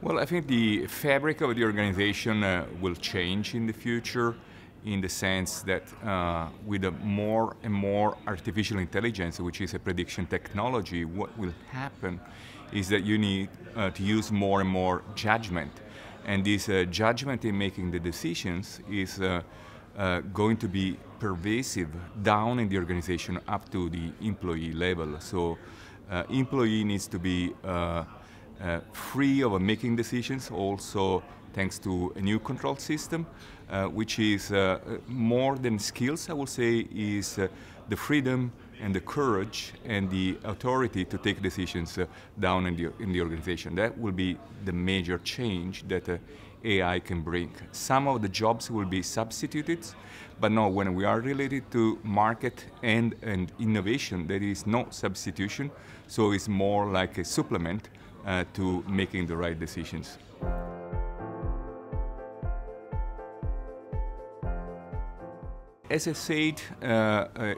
Well, I think the fabric of the organization will change in the future in the sense that with a more and more artificial intelligence, which is a prediction technology, what will happen is that you need to use more and more judgment. And this judgment in making the decisions is going to be pervasive down in the organization up to the employee level. So employee needs to be free of making decisions, also thanks to a new control system, which is more than skills, I will say, is the freedom and the courage and the authority to take decisions down in the organization. That will be the major change that AI can bring. Some of the jobs will be substituted, but no, when we are related to market and innovation, there is no substitution, so it's more like a supplement to making the right decisions. As I said,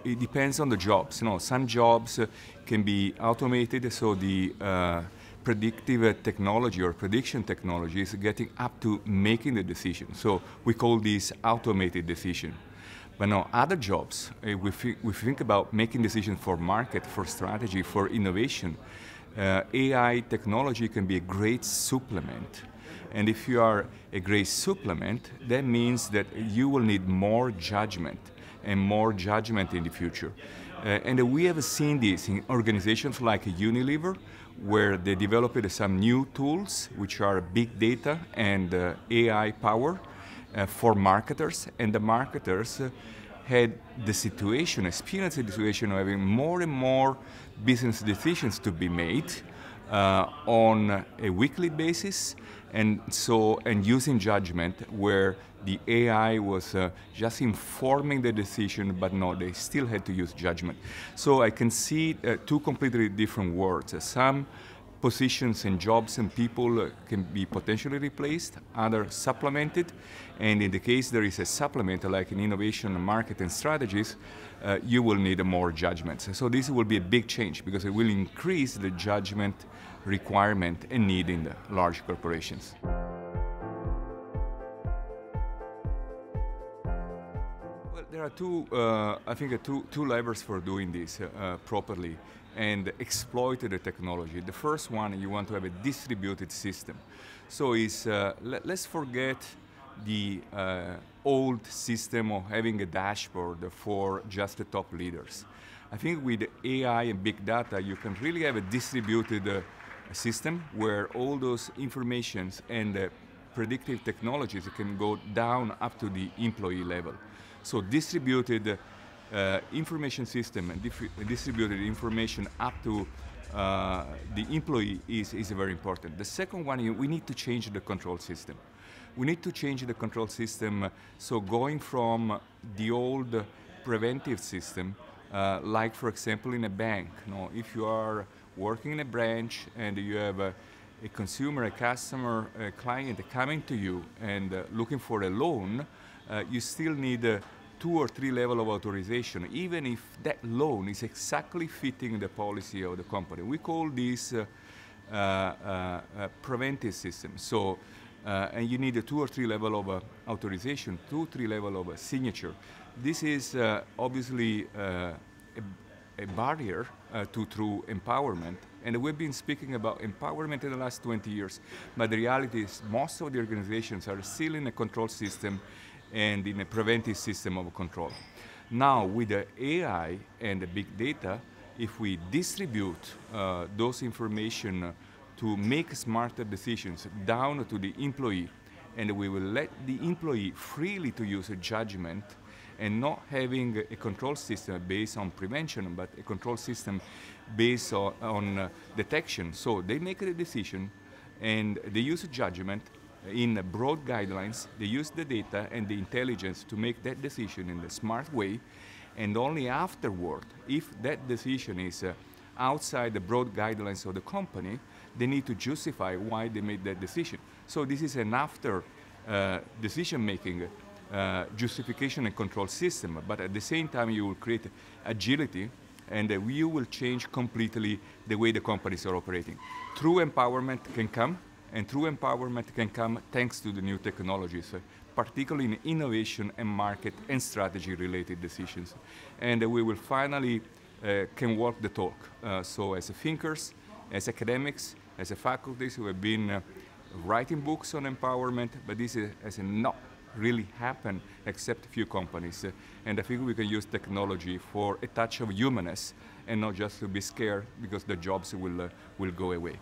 it depends on the jobs. You know, some jobs can be automated, so the predictive technology or prediction technology is getting up to making the decision. So we call this automated decision. But now other jobs, we think about making decisions for market, for strategy, for innovation. AI technology can be a great supplement. And if you are a great supplement, that means that you will need more judgment and more judgment in the future. And we have seen this in organizations like Unilever, where they developed some new tools, which are big data and AI power for marketers. And the marketers had the situation, experienced the situation of having more and more business decisions to be made on a weekly basis, and using judgment where the AI was just informing the decision, but no, they still had to use judgment. So I can see two completely different worlds. Some positions and jobs and people can be potentially replaced, others supplemented, and in the case there is a supplement like in innovation, market and strategies, you will need more judgments. So this will be a big change because it will increase the judgment requirement and need in the large corporations. Well, there are two levers for doing this properly and exploit the technology. The first one, you want to have a distributed system. So let's forget the old system of having a dashboard for just the top leaders. I think with AI and big data, you can really have a distributed system where all those informations and predictive technologies can go down up to the employee level. So distributed information system and distributed information up to the employee is very important. The second one, we need to change the control system. We need to change the control system, so going from the old preventive system, like for example in a bank. If you are working in a branch and you have a consumer, a customer, a client coming to you and looking for a loan, you still need 2 or 3 levels of authorization, even if that loan is exactly fitting the policy of the company. We call this preventive system. So, and you need a 2 or 3 level of authorization, 2 or 3 level of signature. This is obviously a barrier to true empowerment. And we've been speaking about empowerment in the last 20 years, but the reality is most of the organizations are still in a control system and in a preventive system of control. Now, with the AI and the big data, if we distribute those information to make smarter decisions down to the employee, and we will let the employee freely to use a judgment and not having a control system based on prevention, but a control system based on detection. So they make a decision and they use a judgment in broad guidelines. They use the data and the intelligence to make that decision in a smart way, and only afterward, if that decision is outside the broad guidelines of the company, they need to justify why they made that decision. So this is an after decision-making justification and control system, but at the same time you will create agility and you will change completely the way the companies are operating. True empowerment can come And true empowerment can come thanks to the new technologies, particularly in innovation and market and strategy related decisions. And we will finally can walk the talk. So as thinkers, as academics, as faculties, we have been writing books on empowerment, but this has not really happened except a few companies. And I think we can use technology for a touch of humanness and not just to be scared because the jobs will go away.